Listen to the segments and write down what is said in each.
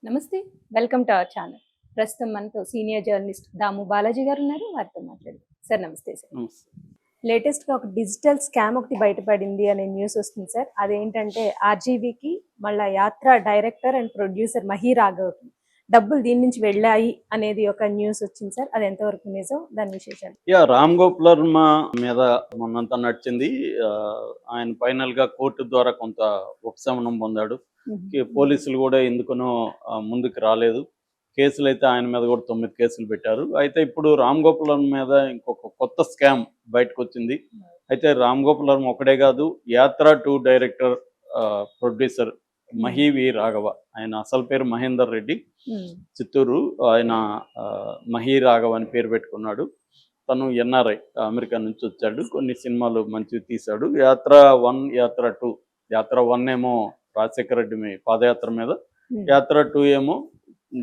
నమస్తే. Welcome to our channel. ప్రస్తుతం మనతో సీనియర్ జర్నలిస్ట్ దాము బాలాజీ గారు ఉన్నారు. వారితో మాట్లాడదాం. సార్ నమస్తే సార్. నమస్తే. లేటెస్ట్‌గా ఒక డిజిటల్ స్కామ్ ఒకటి బయటపడింది అనే న్యూస్ వస్తుంది సార్. అదేంటంటే ఆర్‌జీవీకి మళ్ళా యాత్ర డైరెక్టర్ అండ్ ప్రొడ్యూసర్ మహి రాఘవ్‌కి డబ్బులు దీని నుంచి వెళ్ళాయి అనేది ఒక న్యూస్ వచ్చింది సార్. అది ఎంతవరకు నిజం? దాని విశేషాలు? రామ్ గోపాల్ వర్మ మీద మొన్నంతా నడిచింది. ఆయన ఫైనల్ గా కోర్టు ద్వారా కొంత ఉపశమనం పొందాడు. పోలీసులు కూడా ఎందుకనో ముందుకు రాలేదు. కేసులు అయితే ఆయన మీద కూడా 9 కేసులు పెట్టారు. అయితే ఇప్పుడు రామ్ గోపాల్ వర్మ మీద ఇంకొక కొత్త స్కామ్ బయటకు వచ్చింది. అయితే రామ్ గోపాల్ వర్మ ఒకడే కాదు, యాత్ర 2 డైరెక్టర్ ప్రొడ్యూసర్ మహి వి రాఘవ, ఆయన అసలు పేరు మహేందర్ రెడ్డి, చిత్తూరు. ఆయన మహి రాఘవ్ అని పేరు పెట్టుకున్నాడు. తను ఎన్ఆర్ఐ, అమెరికా నుంచి వచ్చాడు. కొన్ని సినిమాలు మంచివి తీశాడు. యాత్ర 1, యాత్ర 2. యాత్ర 1 ఏమో రాజశేఖర రెడ్డి పాదయాత్ర మీద, యాత్ర 2 ఏమో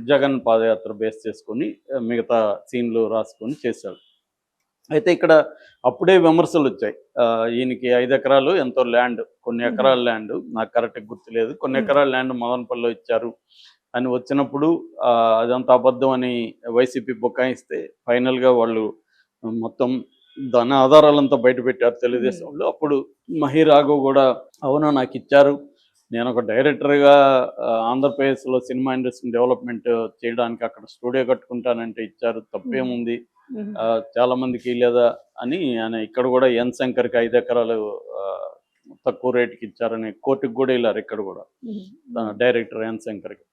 జగన్ పాదయాత్ర బేస్ చేసుకొని మిగతా సీన్లు రాసుకొని చేశాడు. అయితే ఇక్కడ అప్పుడే విమర్శలు వచ్చాయి. ఈయనకి 5 ఎకరాలు ఎంతో ల్యాండ్, కొన్ని ఎకరాల ల్యాండ్, నాకు కరెక్ట్గా గుర్తులేదు, కొన్ని ఎకరాల ల్యాండ్ మదనపల్లిలో ఇచ్చారు అని వచ్చినప్పుడు అదంతా అబద్ధం అని వైసీపీ బుకాయిస్తే ఫైనల్గా వాళ్ళు మొత్తం దాని ఆధారాలంతా బయట పెట్టారు తెలుగుదేశం వాళ్ళు. అప్పుడు మహి రాఘవ్ కూడా అవును నాకు ఇచ్చారు, నేను ఒక డైరెక్టర్గా ఆంధ్రప్రదేశ్లో సినిమా ఇండస్ట్రీ డెవలప్మెంట్ చేయడానికి అక్కడ స్టూడియో కట్టుకుంటానంటే ఇచ్చారు, తప్పేముంది, చాలా మందికి లేదా అని ఆయన ఇక్కడ కూడా ఎన్ శంకర్కి 5 ఎకరాలు తక్కువ రేటుకి ఇచ్చారని కోర్టుకు కూడా వెళ్ళారు. ఇక్కడ కూడా డైరెక్టర్ ఎన్ శంకర్కి.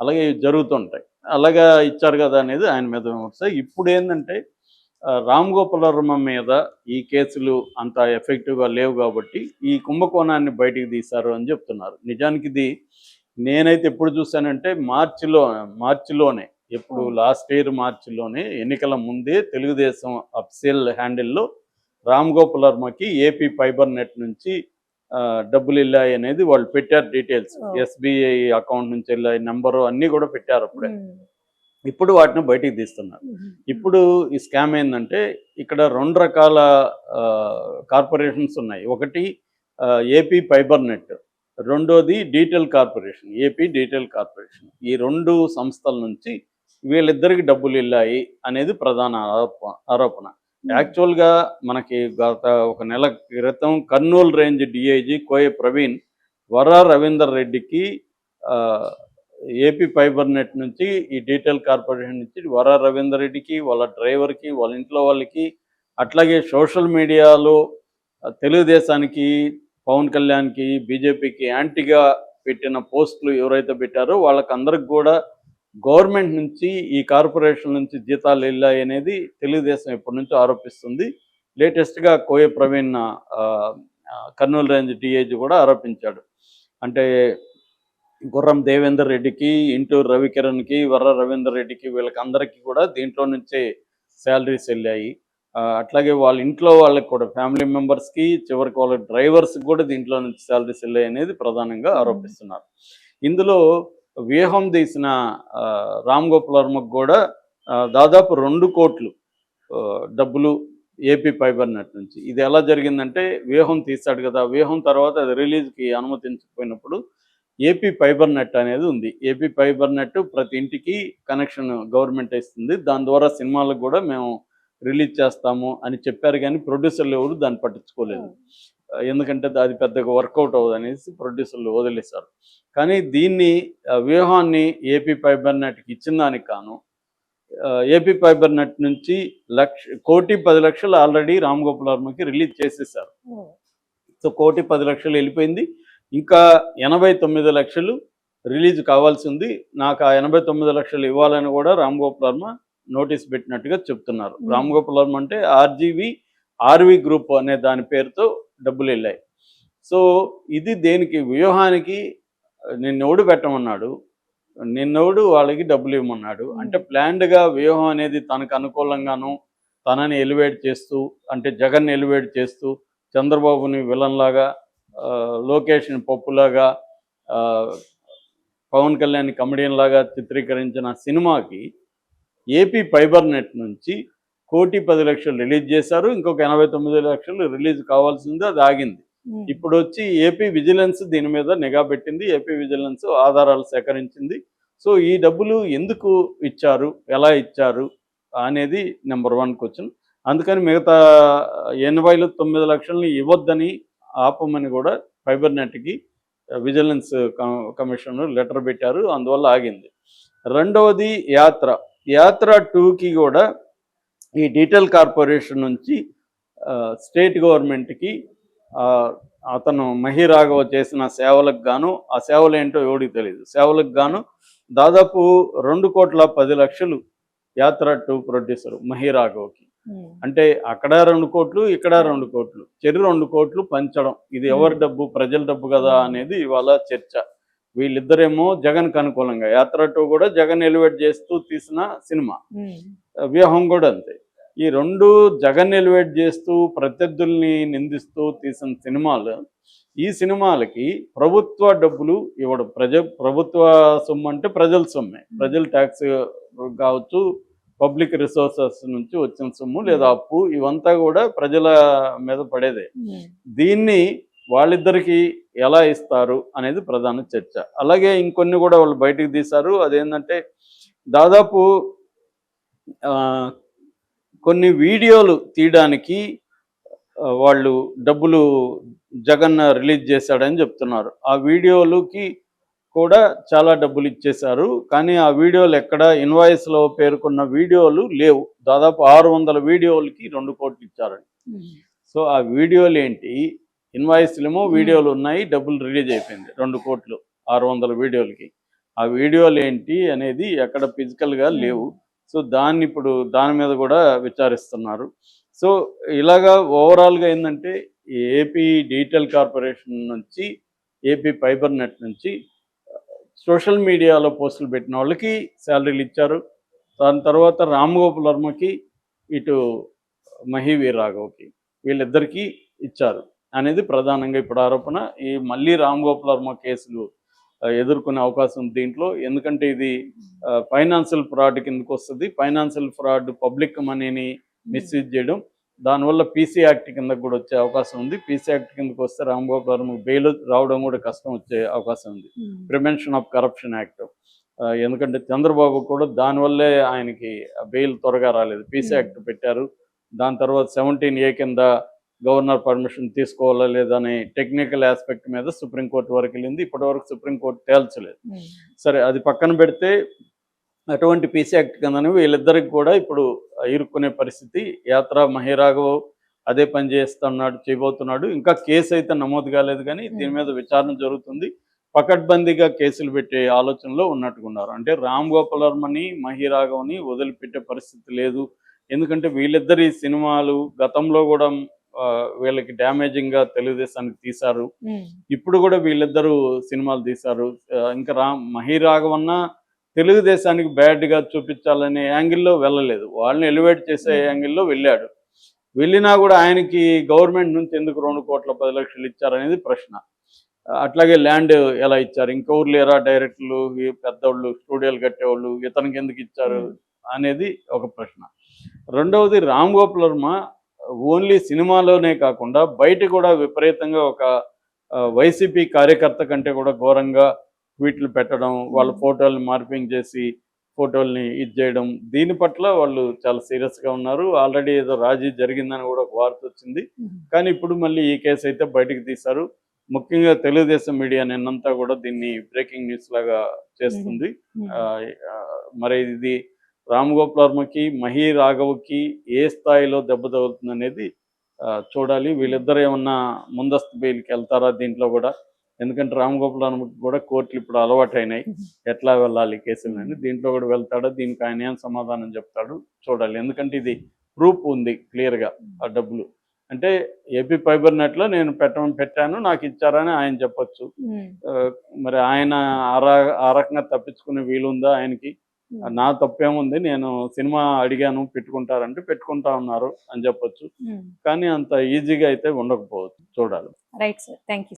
అలాగే జరుగుతుంటాయి. అలాగా ఇచ్చారు కదా అనేది ఆయన మీద విమర్శ. ఇప్పుడు ఏంటంటే రామ్ గోపాల్ వర్మ మీద ఈ కేసులు అంత ఎఫెక్టివ్గా లేవు కాబట్టి ఈ కుంభకోణాన్ని బయటికి తీశారు అని చెప్తున్నారు. నిజానికి ఇది నేనైతే ఎప్పుడు చూశానంటే మార్చిలోనే, ఎప్పుడు లాస్ట్ ఇయర్ మార్చిలోనే, ఎన్నికల ముందే తెలుగుదేశం అఫీషియల్ హ్యాండిల్లో రామ్ గోపాల్ వర్మకి ఏపీ ఫైబర్ నెట్ నుంచి డబ్బులు వెళ్ళాయి అనేది వాళ్ళు పెట్టారు. డీటెయిల్స్ ఎస్బీఐ అకౌంట్ నుంచి వెళ్ళాయి, నెంబరు అన్నీ కూడా పెట్టారు అప్పుడే. ఇప్పుడు వాటిని బయటికి తీస్తున్నారు. ఇప్పుడు ఈ స్కామ్ ఏంటంటే ఇక్కడ 2 రకాల కార్పొరేషన్స్ ఉన్నాయి. ఒకటి ఏపీ ఫైబర్ నెట్, రెండోది detail corporation, AP detail corporation. ఈ 2 సంస్థల నుంచి వీళ్ళిద్దరికి డబ్బులు వెళ్ళాయి అనేది ప్రధాన ఆరోపణ. యాక్చువల్గా మనకి గత 1 నెల క్రితం కర్నూలు రేంజ్ డిఐజీ కోయ ప్రవీణ్ వరా రవీందర్ రెడ్డికి ఏపీ ఫైబర్ నెట్ నుంచి, ఈ డీటెయిల్ కార్పొరేషన్ నుంచి వరా రవీందర్ రెడ్డికి, వాళ్ళ డ్రైవర్కి, వాళ్ళ ఇంట్లో వాళ్ళకి, అట్లాగే సోషల్ మీడియాలో తెలుగుదేశానికి, పవన్ కళ్యాణ్కి, బీజేపీకి యాంటీగా పెట్టిన పోస్టులు ఎవరైతే పెట్టారో వాళ్ళకందరికి కూడా గవర్నమెంట్ నుంచి, ఈ కార్పొరేషన్ నుంచి జీతాలు వెళ్ళాయి అనేది తెలుగుదేశం ఎప్పటి నుంచో ఆరోపిస్తుంది. లేటెస్ట్గా కోయ ప్రవీణ్ కర్నూలు రేంజ్ డిఐజీ కూడా ఆరోపించాడు. అంటే గుర్రం దేవేందర్ రెడ్డికి, ఇంటూరు రవికిరణ్కి, వర్ర రవీందర్ రెడ్డికి, వీళ్ళకందరికీ కూడా దీంట్లో నుంచే శాలరీస్ వెళ్ళాయి. అట్లాగే వాళ్ళ ఇంట్లో వాళ్ళకి కూడా, ఫ్యామిలీ మెంబర్స్కి, చివరికి వాళ్ళ డ్రైవర్స్కి కూడా దీంట్లో నుంచి శాలరీస్ వెళ్ళాయి అనేది ప్రధానంగా ఆరోపిస్తున్నారు. ఇందులో వ్యూహం తీసిన రామ్ గోపాల్ వర్మకు కూడా దాదాపు 2 కోట్లు డబ్బులు ఏపీ ఫైబర్ నెట్ నుంచి. ఇది ఎలా జరిగిందంటే వ్యూహం తీశాడు కదా, వ్యూహం తర్వాత అది రిలీజ్కి అనుమతించకపోయినప్పుడు ఏపీ ఫైబర్ నెట్ అనేది ఉంది. ఏపీ ఫైబర్ నెట్ ప్రతి ఇంటికి కనెక్షన్ గవర్నమెంట్ ఇస్తుంది, దాని ద్వారా సినిమాలకు కూడా మేము రిలీజ్ చేస్తాము అని చెప్పారు. కానీ ప్రొడ్యూసర్లు ఎవరు దాన్ని పట్టించుకోలేదు. ఎందుకంటే అది పెద్దగా వర్కౌట్ అవ్వదు అనేసి ప్రొడ్యూసర్లు వదిలేశారు. కానీ దీన్ని వ్యూహాన్ని ఏపీ ఫైబర్ నెట్కి ఇచ్చిన దానికి కాను ఏపీ ఫైబర్ నెట్ నుంచి 1,10,00,000 ఆల్రెడీ రామ్ గోపాల్ వర్మకి రిలీజ్ చేసేసారు. సో 1,10,00,000 వెళ్ళిపోయింది. ఇంకా 89 లక్షలు రిలీజ్ కావాల్సి ఉంది. నాకు ఆ 89 లక్షలు ఇవ్వాలని కూడా రామ్ గోపాల్ వర్మ నోటీస్ పెట్టినట్టుగా చెప్తున్నారు. రామ్ గోపాల్ వర్మ అంటే ఆర్వి గ్రూప్ అనే దాని పేరుతో డబ్బులు వెళ్ళాయి. సో ఇది దేనికి, వ్యూహానికి నిన్నెవడు పెట్టమన్నాడు, నిన్నెవడు వాళ్ళకి డబ్బులు ఇవ్వమన్నాడు అంటే ప్లాన్డ్గా వ్యూహం అనేది తనకు అనుకూలంగాను, తనని ఎలివేట్ చేస్తూ, అంటే జగన్ ఎలివేట్ చేస్తూ, చంద్రబాబుని విలన్ లాగా, లోకేష్ని పప్పులాగా, పవన్ కళ్యాణ్ కమెడియన్ లాగా చిత్రీకరించిన సినిమాకి ఏపీ ఫైబర్ నెట్ నుంచి 1,10,00,000 రిలీజ్ చేశారు. ఇంకొక 89 లక్షలు రిలీజ్ కావాల్సింది, అది ఆగింది. ఇప్పుడు వచ్చి ఏపీ విజిలెన్స్ దీని మీద నిఘా పెట్టింది. ఏపీ విజిలెన్స్ ఆధారాలు సేకరించింది. సో ఈ డబ్బులు ఎందుకు ఇచ్చారు, ఎలా ఇచ్చారు అనేది నెంబర్ 1 క్వశ్చన్. అందుకని మిగతా 89 లక్షలని ఇవ్వద్దని ఆపమని కూడా ఫైబర్ నెట్కి విజిలెన్స్ కమిషన్ లెటర్ పెట్టారు. అందువల్ల ఆగింది. రెండవది యాత్ర 2కి కూడా ఈ డీటెయిల్ కార్పొరేషన్ నుంచి స్టేట్ గవర్నమెంట్కి అతను మహిరాఘవ చేసిన సేవలకు గాను, ఆ సేవలు ఏంటో ఎవడికి తెలియదు, సేవలకు గాను దాదాపు 2,10,00,000 యాత్ర 2 ప్రొడ్యూసర్ మహిరాఘవకి. అంటే అక్కడ 2 కోట్లు, ఇక్కడ 2 కోట్లు, 2 కోట్లు పంచడం. ఇది ఎవరి డబ్బు? ప్రజల డబ్బు కదా అనేది ఇవాళ చర్చ. వీళ్ళిద్దరేమో జగన్కి అనుకూలంగా, యాత్ర 2 కూడా జగన్ ఎలివేట్ చేస్తూ తీసిన సినిమా, వ్యూహం కూడా అంతే. ఈ 2 జగన్ ఎలివేట్ చేస్తూ ప్రత్యర్థుల్ని నిందిస్తూ తీసిన సినిమాలు, ఈ సినిమాలకి ప్రభుత్వ డబ్బులు ఇవ్వడం. ప్రభుత్వ సొమ్ము అంటే ప్రజల సొమ్మే, ప్రజల ట్యాక్స్ కావచ్చు, పబ్లిక్ రిసోర్సెస్ నుంచి వచ్చిన సొమ్ము లేదా అప్పు, ఇవంతా కూడా ప్రజల మీద పడేదే. దీన్ని వాళ్ళిద్దరికి ఎలా ఇస్తారు అనేది ప్రధాన చర్చ. అలాగే ఇంకొన్ని కూడా వాళ్ళు బయటికి తీశారు. అదేంటంటే దాదాపు కొన్ని వీడియోలు తీయడానికి వాళ్ళు డబ్బులు జగన్ రిలీజ్ చేశాడని చెప్తున్నారు. ఆ వీడియోలకి కూడా చాలా డబ్బులు ఇచ్చేశారు. కానీ ఆ వీడియోలు ఎక్కడ ఇన్వాయిస్లో పేర్కొన్న వీడియోలు లేవు. దాదాపు 600 వీడియోలకి 2 కోట్లు ఇచ్చారని. సో ఆ వీడియోలు ఏంటి? ఇన్వాయిస్లేమో వీడియోలు ఉన్నాయి, డబ్బులు రిలీజ్ అయిపోయింది 2 కోట్లు 600 వీడియోలకి. ఆ వీడియోలు ఏంటి అనేది ఎక్కడ ఫిజికల్గా లేవు. సో ఇప్పుడు దాని మీద కూడా విచారిస్తున్నారు. సో ఇలాగా ఓవరాల్గా ఏంటంటే ఏపీ డిజిటల్ కార్పొరేషన్ నుంచి, ఏపీ ఫైబర్ నెట్ నుంచి సోషల్ మీడియాలో పోస్టులు పెట్టిన వాళ్ళకి శాలరీలు ఇచ్చారు. దాని తర్వాత రామ్ గోపాల్ వర్మకి, ఇటు మహీవీర్ రాఘవ్కి, వీళ్ళిద్దరికీ ఇచ్చారు అనేది ప్రధానంగా ఇప్పుడు ఆరోపణ. ఈ మళ్ళీ రామ్ గోపాల్ వర్మ కేసులు ఎదుర్కొనే అవకాశం ఉంది దీంట్లో. ఎందుకంటే ఇది ఫైనాన్షియల్ ఫ్రాడ్ కిందకు వస్తుంది. ఫైనాన్షియల్ ఫ్రాడ్, పబ్లిక్ మనీని మిస్యూజ్ చేయడం, దానివల్ల పీసీ యాక్ట్ కిందకు కూడా వచ్చే అవకాశం ఉంది. పీసీ యాక్ట్ కిందకు వస్తే రామ్ గోపాల్ వర్మ బెయిల్ రావడం కూడా కష్టం వచ్చే అవకాశం ఉంది. ప్రివెన్షన్ ఆఫ్ కరప్షన్ యాక్ట్, ఎందుకంటే చంద్రబాబు కూడా దానివల్లే ఆయనకి బెయిల్ త్వరగా రాలేదు. పీసీ యాక్ట్ పెట్టారు. దాని తర్వాత 17A కింద గవర్నర్ పర్మిషన్ తీసుకోవాలా లేదా అనే టెక్నికల్ ఆస్పెక్ట్ మీద సుప్రీంకోర్టు వరకు వెళ్ళింది. ఇప్పటివరకు సుప్రీంకోర్టు తేల్చలేదు. సరే, అది పక్కన పెడితే అటువంటి పీసీ యాక్ట్ కిందనే వీళ్ళిద్దరికి కూడా ఇప్పుడు ఇరుక్కునే పరిస్థితి. యాత్ర మహిరాఘవ్ అదే పని చేయబోతున్నాడు. ఇంకా కేసు అయితే నమోదు కాలేదు, కానీ దీని మీద విచారణ జరుగుతుంది. పకడ్బందీగా కేసులు పెట్టే ఆలోచనలో ఉన్నట్టుకున్నారు. అంటే రామ్ గోపాల్ వర్మని, మహిరాఘవ్ని వదిలిపెట్టే పరిస్థితి లేదు. ఎందుకంటే వీళ్ళిద్దరి సినిమాలు గతంలో కూడా వీళ్ళకి డ్యామేజింగ్గా తెలుగుదేశానికి తీశారు. ఇప్పుడు కూడా వీళ్ళిద్దరూ సినిమాలు తీశారు. ఇంకా మహిరాఘవన్న తెలుగుదేశానికి బ్యాడ్గా చూపించాలనే యాంగిల్లో వెళ్ళలేదు, వాళ్ళని ఎలివేట్ చేసే యాంగిల్లో వెళ్ళాడు. వెళ్ళినా కూడా ఆయనకి గవర్నమెంట్ నుంచి ఎందుకు 2,10,00,000 ఇచ్చారనేది ప్రశ్న. అట్లాగే ల్యాండ్ ఎలా ఇచ్చారు, ఇంకెవరు లేరా డైరెక్టర్లు, పెద్దోళ్ళు, స్టూడియోలు కట్టేవాళ్ళు, ఇతనికి ఎందుకు ఇచ్చారు అనేది ఒక ప్రశ్న. రెండవది, రామ్ గోపాల్ వర్మ ఓన్లీ సినిమాలోనే కాకుండా బయట కూడా విపరీతంగా ఒక వైసీపీ కార్యకర్త కంటే కూడా ఘోరంగా ట్వీట్లు పెట్టడం, వాళ్ళ ఫోటోల్ని మార్పింగ్ చేసి ఫోటోల్ని చేయడం, దీని పట్ల వాళ్ళు చాలా సీరియస్గా ఉన్నారు. ఆల్రెడీ ఏదో రాజీ జరిగిందని కూడా ఒక వార్త వచ్చింది. కానీ ఇప్పుడు మళ్ళీ ఈ కేసు అయితే బయటకు తీశారు. ముఖ్యంగా తెలుగుదేశం మీడియా నిన్నంతా కూడా దీన్ని బ్రేకింగ్ న్యూస్ లాగా చేస్తుంది. మరి ఇది రామ్ గోపాల్ వర్మకి, మహిరాఘవ్కి ఏ స్థాయిలో దెబ్బ తగులుతుంది అనేది చూడాలి. వీళ్ళిద్దరు ఏమన్నా ముందస్తు బెయిల్కి వెళ్తారా దీంట్లో కూడా? ఎందుకంటే రామ్ గోపాల్ వర్మకి కూడా కోర్టులు ఇప్పుడు అలవాటు అయినాయి, ఎట్లా వెళ్ళాలి కేసులని. దీంట్లో కూడా వెళ్తాడా, దీనికి ఆయన ఏం సమాధానం చెప్తాడు చూడాలి. ఎందుకంటే ఇది ప్రూఫ్ ఉంది క్లియర్గా. ఆ డబ్బులు అంటే ఏపీ ఫైబర్ నెట్లో నేను పెట్టాను, నాకు ఇచ్చారని ఆయన చెప్పొచ్చు. మరి ఆయన ఆ రకంగా తప్పించుకునే వీలుందా ఆయనకి? నా తప్పేముంది, నేను సినిమా అడిగాను పెట్టుకుంటారంటే పెట్టుకుంటా ఉన్నారు అని చెప్పొచ్చు. కానీ అంత ఈజీగా అయితే ఉండకపోవచ్చు, చూడాలి. Right sir, thank you.